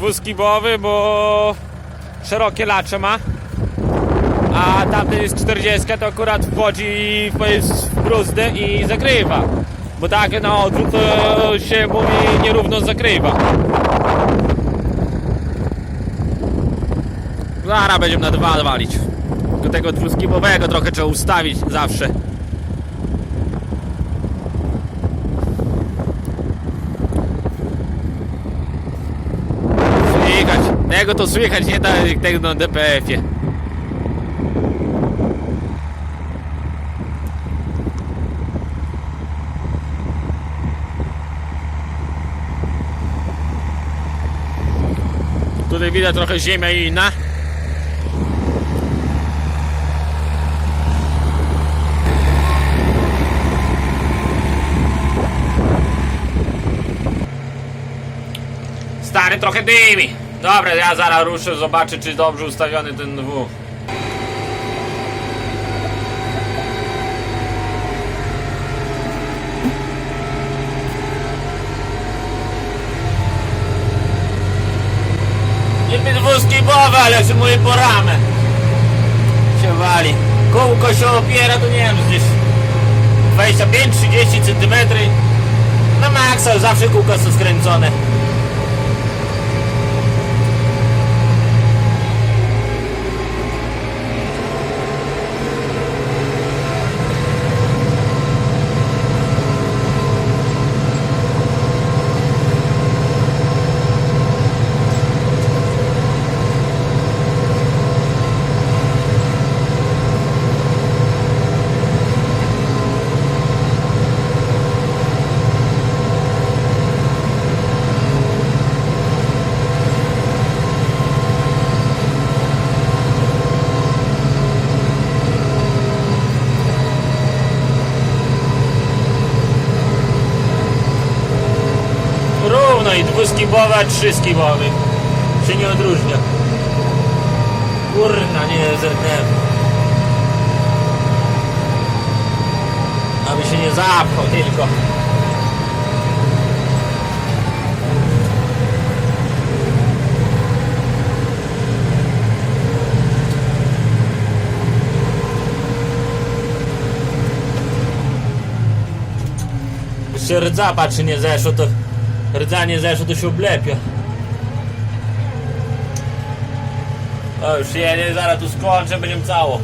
dwuskibowy, bo szerokie lacze ma. A tamten jest 40, to akurat wchodzi w bruzdę i zakrywa. Bo tak na odwrót to się mówi nierówno zakrywa. Zaraz będziemy na 2 walić. Do tego dwuskibowego trochę trzeba ustawić zawsze. Słychać. Tego to słychać, nie tego na DPF-ie. Tutaj widać trochę ziemia inna. Stary trochę dymi. Dobra, ja zaraz ruszę, zobaczę czy dobrze ustawiony ten W. Niby dwuskibowe, ale się mój po ramę się wali. Kółko się opiera, to nie wiem, gdzieś 25-30 cm. Na maksa zawsze kółka są skręcone. Równo i dwuskibowy, a trzyskibowy się nie odróżnia. Kurna, nie zerknąłem. Aby się nie zapchał tylko. Jeszcze rdza patrzy nie zeszło, to rdza nie zeszło, to się oblepia. O, już jedzie, zaraz tu skończę, będziemy cało.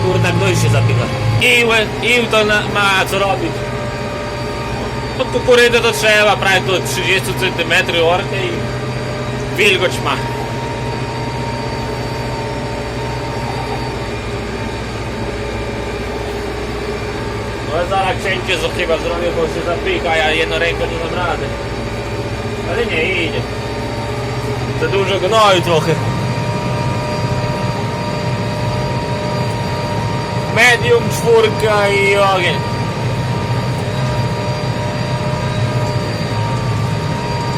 Kurna, gnój się zapycha. Ił to ma co robić. Pod kukurydę to trzeba prawie do 30 cm orkę i wilgoć ma. No zaraz cięcie z chyba zrobię, bo się zapycha, a ja jedną ręką nie dam rady. Ale nie idzie. Za dużo gnoju trochę. Medium, 4 i ogień.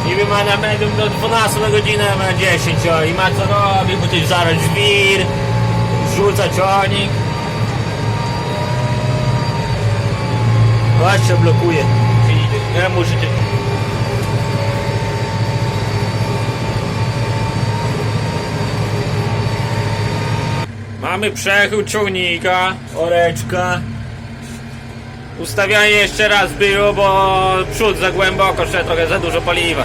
Niby ma na medium do 12 na godzinę, a ma 10 i ma co robić, bo to zaraz żwir, rzuca ciągnik. Właśnie blokuje. Ja muszę cię. Mamy przechył ciągnika, oreczka. Ustawianie jeszcze raz było, bo przód za głęboko, jeszcze trochę za dużo paliwa.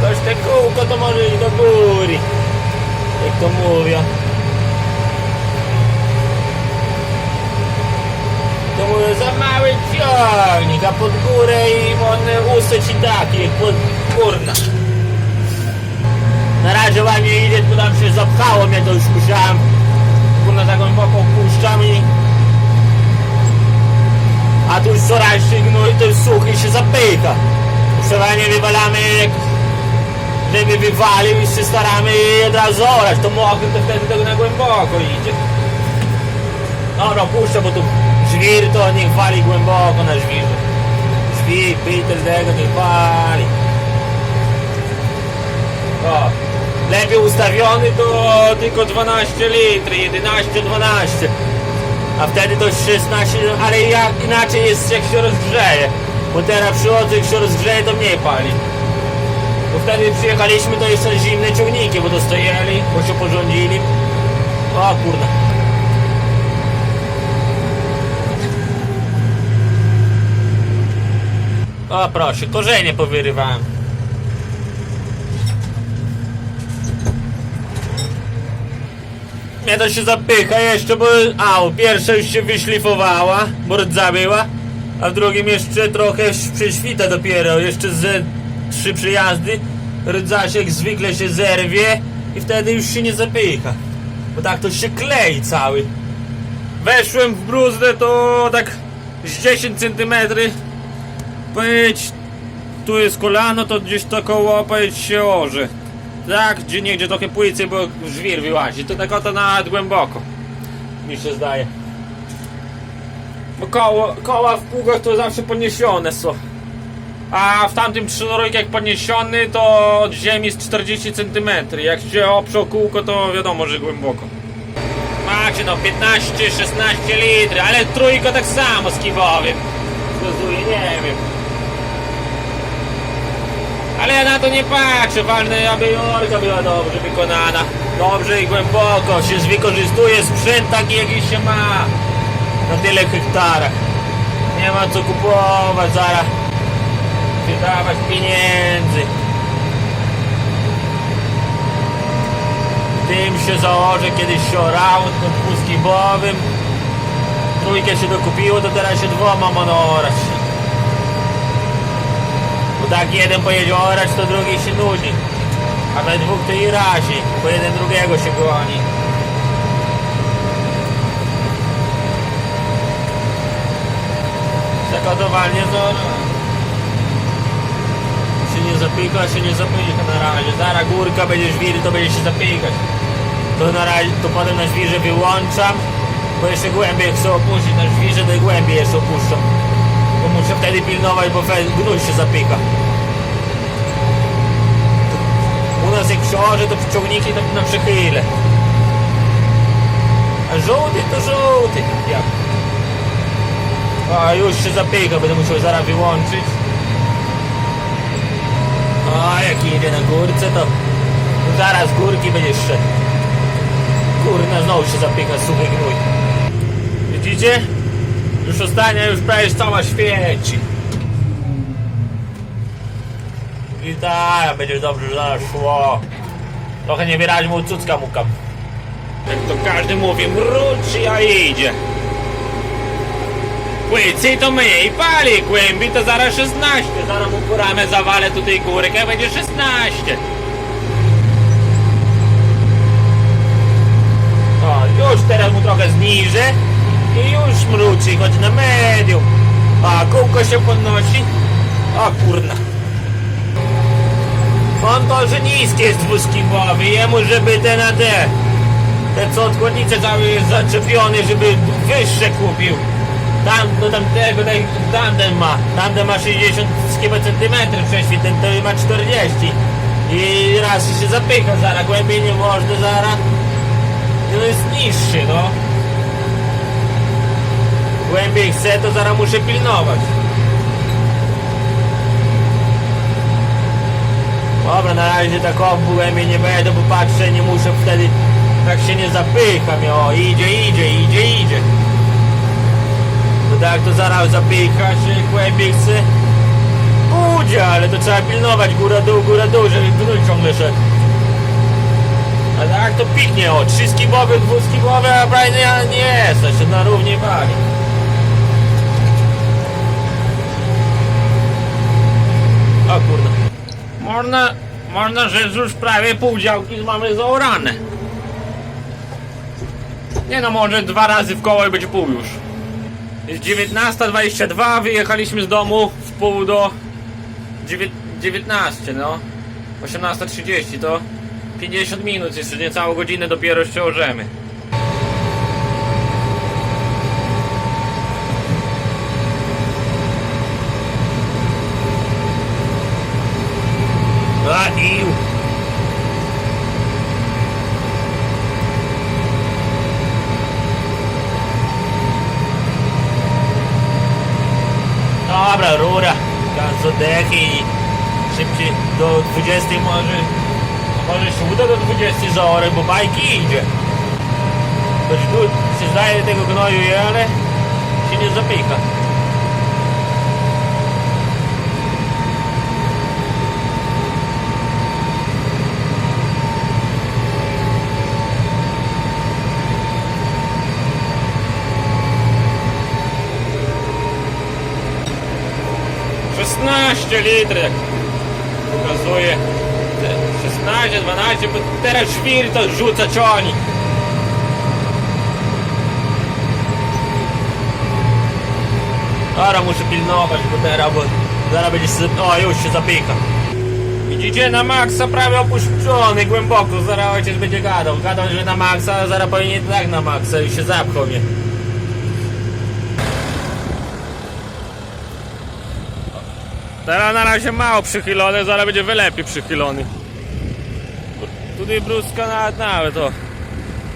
Toż te kółko to może iść do góry, jak to mówią. To mówię, za mały ciągnik, a pod górę i on usać i taki, jak pod górna. Na razie ładnie idzie, bo tam się zapchało mnie, to już musiałem. Kurna, za głęboko puszczam i... A tu już coraz się gnój, to jest suchy i się zapycha. Przeważnie wywalamy, jak żeby wywalił i się staramy od razu orać, to mokry to wtedy tak na głęboko idzie. Dobra, puszczę, bo tu żwir to niech wali głęboko na żwirze. Żwir, Peter tego niech wali. O, lepiej ustawiony to tylko 12 litry, 11-12. A wtedy to 16, ale jak inaczej jest jak się rozgrzeje. Bo teraz przychodzę, jak się rozgrzeje to mniej pali. Bo wtedy przyjechaliśmy to jeszcze zimne ciągniki, bo dostajeli, bo się porządzili. O kurna. O proszę, korzenie powyrywałem. Mnie to się zapycha jeszcze, bo pierwsza już się wyszlifowała, bo rdza była, a w drugim jeszcze trochę prześwita dopiero, jeszcze z 3 przyjazdy, rdza się jak zwykle się zerwie i wtedy już się nie zapycha, bo tak to się klei cały. Weszłem w bruzdę to tak z 10 cm, powiedz, tu jest kolano, to gdzieś to koło powiedz się orze. Tak, gdzie niegdzie trochę płycy, bo żwir wyłazi. To tak oto nawet głęboko mi się zdaje. Bo koła w pługach to zawsze podniesione są. A w tamtym sznurek jak podniesiony to od ziemi jest 40 cm. Jak się oprze o kółko to wiadomo, że głęboko. Macie no 15-16 litry, ale trójko tak samo z kiwowym. Zgazuje, nie wiem. Ale ja na to nie patrzę, ważne aby orka była dobrze wykonana. Dobrze i głęboko się wykorzystuje sprzęt taki jaki się ma. Na tyle hektarach. Nie ma co kupować zaraz. Wydawać pieniędzy. Tym się założę, kiedyś się orało, tym dwuskibowym. Trójkę się dokupiło, to teraz się dwoma można orać. Bo tak jeden pojedzie orać, to drugi się nudzi. A we dwóch to i razi, bo jeden drugiego się goni. Zakodowanie to się nie zapycha na razie. Zaraz górka będzie żwir, to będzie się zapykać. To na razie, to potem na żwirze wyłączam, bo jeszcze głębiej chcę opuścić na żwirze, to i głębiej jeszcze opuszczam. Bo muszę wtedy pilnować, bo gnój się zapyka. U nas jak przeorze, to ciągniki na przechyle. A żółty to żółty. Jak? A już się zapyka, będę musiał zaraz wyłączyć. A jak idzie na górce, to zaraz górki będziesz szedł. Kurna, znowu się zapycha suchy gnój. Widzicie? Już ostatnia, już prawie cała świeci. I tak, będzie dobrze zaraz szło. Trochę niewyraźnie mu cucka mukam. Jak to każdy mówi, mruczy, a idzie. Płycy to mniej pali, głębi to zaraz 16. Zaraz mu kuramę zawalę tutaj górkę, będzie 16. O, już teraz mu trochę zniżę i już mruczy, chodzi na medium. A kółko się podnosi. O kurna. On to, że niski jest dwuskimowy, jemu żeby te co odkładnice cały jest zaczepiony, żeby wyższe kupił. Tamten ma 60 cm prześwit, ten to ma 40. I raz się zapycha, zaraz głębiej nie można, zaraz. To jest niższy, no. Głębiej chcę, to zaraz muszę pilnować. Dobra, na razie tak głębiej nie będę, bo patrzę, nie muszę wtedy, tak się nie zapycham. O, idzie. Bo tak to zaraz zapycha się, głębiej chce. Pójdzie, ale to trzeba pilnować, góra dół, żeby gnój ciągle szedł. A tak to piknie, o, 3 skibowe, 2 skibowe, a prawie nie jest, to się na równie wali. O kurna. Można, że już prawie pół działki mamy zaorane. Nie no, może 2 razy w koło i będzie pół już. Jest 19:22, wyjechaliśmy z domu w pół do 19, no. 18:30 to 50 minut, jeszcze niecałą godzinę dopiero ściążemy. Dobra, rura, gaz oddech i szybciej do 20 może się uda do 20 za orę, bo bajki idzie. Choć tu się zdaje tego gnoju je, ale się nie zapika. Litrów, jak pokazuje 16, 12, bo teraz świr to rzuca ciągnik. Teraz muszę pilnować, bo zaraz będzie się, o już się zapika. Widzicie, na maksa prawie opuszczony głęboko, zaraz ojciec będzie gadał, że na maksa, a zaraz powinien tak na maksa i się zapchał mnie. Teraz na razie mało przychylony, zaraz będzie wylepiej przychylony. Tutaj bruska nawet to.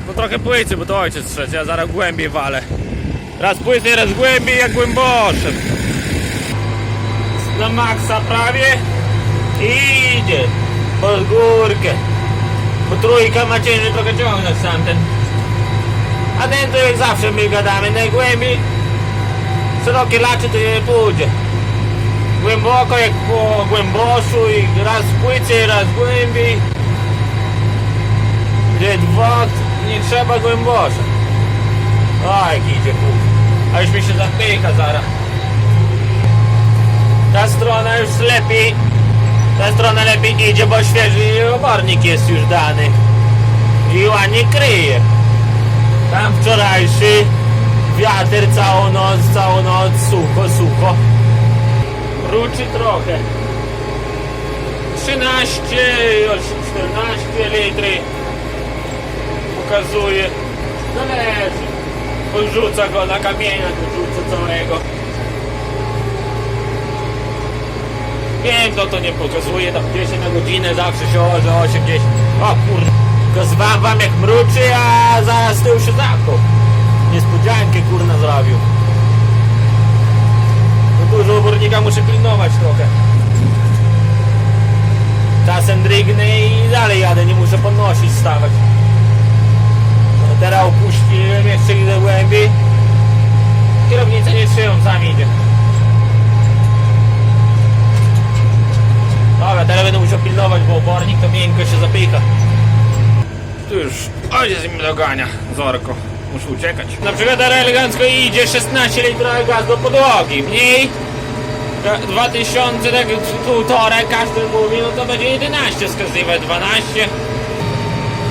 No trochę płycy, bo to ojciec trzeci, ja zaraz głębiej walę. Raz płycej, raz głębiej, jak głęboszem. Na maksa prawie i idzie pod górkę. Bo trójka ma ciężej trochę ciągnąć sam ten. A ten to jak zawsze my gadamy, najgłębiej szerokie laczy to nie pójdzie. Głęboko jak po głęboszu i raz płycej, raz głębiej. Gdzie dwa nie trzeba głębosza. O, jak idzie pół. A już mi się zapycha zaraz. Ta strona już lepiej. Ta strona lepiej idzie, bo świeży obornik jest już dany. I ładnie kryje. Tam wczorajszy wiatr całą noc, sucho. Ruczy trochę. 13, 14 litry pokazuje. Zależy. Rzuca go na kamienia, rzuca całego. Wiem, to nie pokazuje, tam 10 na godzinę zawsze się orze 8 gdzieś. O kurde, tylko wam jak mruczy, a zaraz z tyłu się zamknął. Niespodziankę kurna zrobił. Dużo obornika muszę pilnować trochę. Czasem drygnę i dalej jadę, nie muszę podnosić, stawać. No teraz opuściłem jeszcze idę głębiej. Kierownicę nie trzymam, sam idzie. Dobra, teraz będę musiał pilnować, bo obornik to miękko się zapycha. Tu już ojciec mi dogania, zorko. Muszę uciekać. Na przykład teraz elegancko idzie 16 litrów gaz do podłogi. Mniej 2000, tak półtora każdy mówi, no to będzie 11 wskazywać, 12.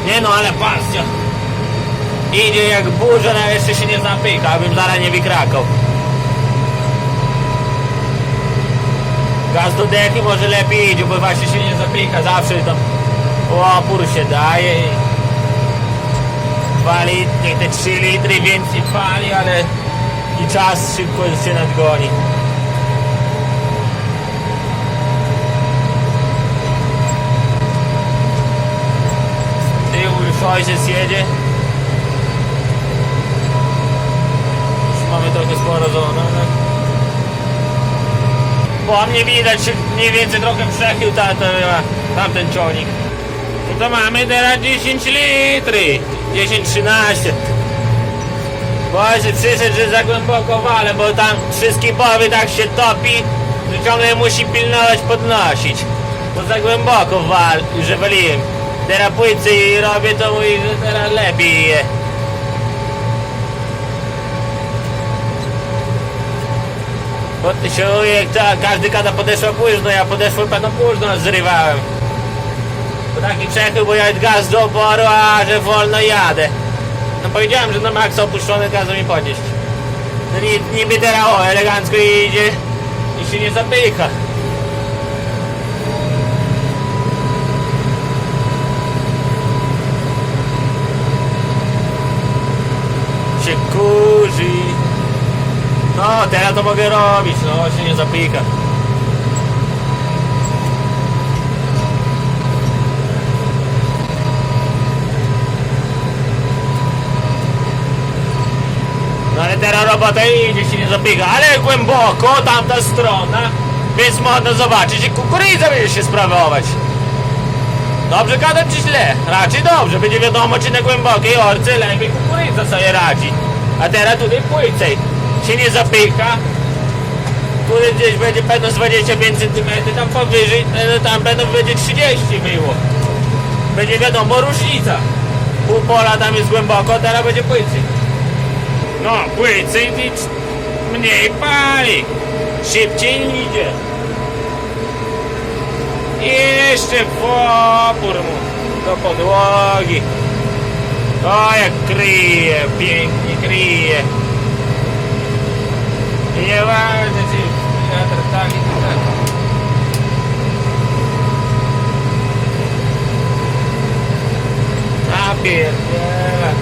Nie no, ale patrzcie. Idzie jak burza, a jeszcze się nie zapycha, abym zaraz nie wykrakał. Gaz do dechy może lepiej idzie, bo właśnie się nie zapycha. Zawsze tam opór się daje. 2 litry, te 3 litry więcej pali, ale i czas szybko się nadgoni. Z tyłu już ojciec jedzie. Już mamy trochę sporo zona. Po mnie widać, mniej więcej trochę przechył tamten ciągnik. No to mamy teraz 10 litry. 10-13. Bo się przyszedł, że za głęboko wale, bo tam wszystkie połowy tak się topi, że ciągle musi pilnować, podnosić. Bo za głęboko że waliłem. Teraz płycy i robię, to mówi, że teraz lepiej je. Bo ty się jak każdy gada podeszła późno, ja podeszłem pewno późno zrywałem. To taki przechył, bo ja gaz do oporu, a że wolno jadę. No powiedziałem, że na maksa opuszczony gaz mi podnieść. No niby teraz elegancko idzie i się nie zapycha. No, teraz to mogę robić, no się nie zapika. No ale teraz robota idzie, się nie zapika, ale głęboko tamta strona, więc można zobaczyć, że kukurydza będzie się sprawować. Dobrze gadam czy źle? Raczej dobrze, będzie wiadomo czy na głębokiej orce lepiej kukurydza sobie radzi. A teraz tutaj płycej się nie zapycha. Tutaj gdzieś będzie pewno z 25 cm, tam powyżej, tam będą będzie 30 było. Będzie wiadomo różnica. Pół pola tam jest głęboko, a teraz będzie płycej. No płycej mniej pali, szybciej idzie. Jeszcze w opór mu do podłogi. O jak kryje, pięknie kryje. I nie ważne czy wiatr tak i tak. A pierdziele.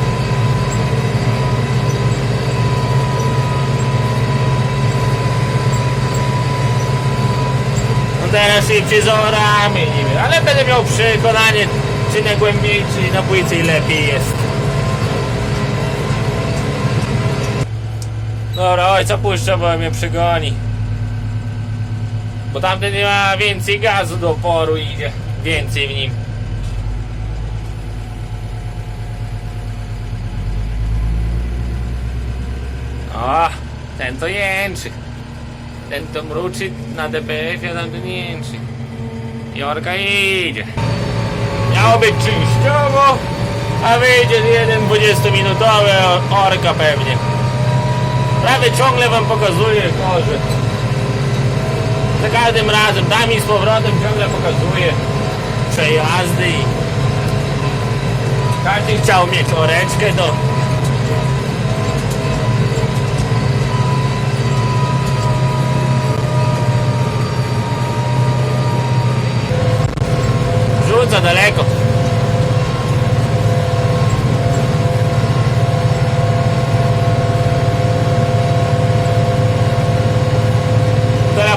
No teraz szybciej z orami niby, ale będę miał przekonanie czy na głębiej, czy na płycej lepiej jest. Dobra, ojca puszczę, bo mnie przegoni. Bo tamten nie ma więcej gazu do oporu idzie. Więcej w nim. O, ten to jęczy. Ten to mruczy na DPF, a tamten jęczy. Jorka idzie. Miało być częściowo, a wyjdzie jeden 20-minutowy orka pewnie. Prawie ciągle wam pokazuję korze. Za każdym razem, tam i z powrotem ciągle pokazuję przejazdy i każdy chciał mieć oreczkę do rzuca daleko.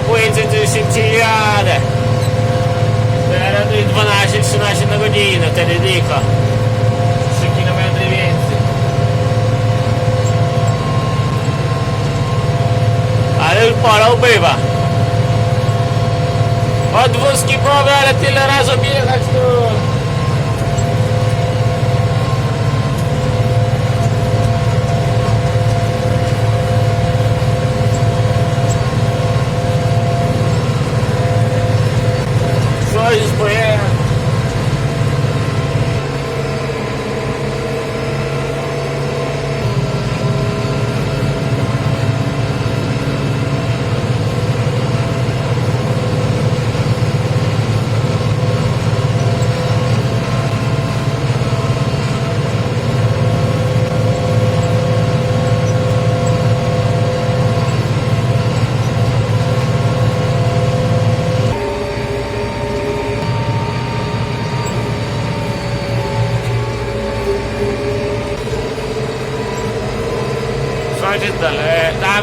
Płycie to szybciej jadę. Teraz to jest 12-13 na godzinę, wtedy dycha. 3 km więcej. Ale już pola ubywa. Od dwuskipowy, ale tyle razy objechać to... Już pojechać.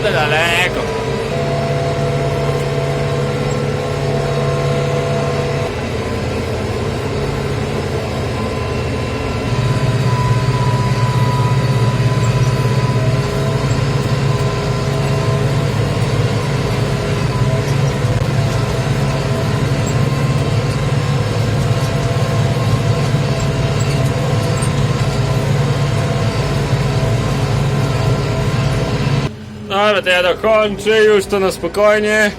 Daleko. Dobra, to ja dokończę już to na spokojnie.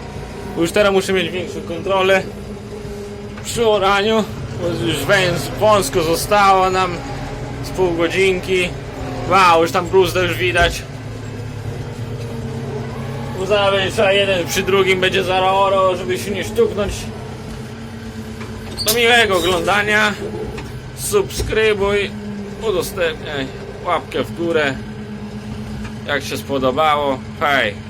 Już teraz muszę mieć większą kontrolę przy oraniu, bo już wąsko zostało nam z pół godzinki. Wow, już tam bruzdę już widać. Zaraz trzeba jeden przy drugim będzie zaroro, żeby się nie sztuknąć. Do miłego oglądania. Subskrybuj, udostępniaj, łapkę w górę jak się spodobało. Hej!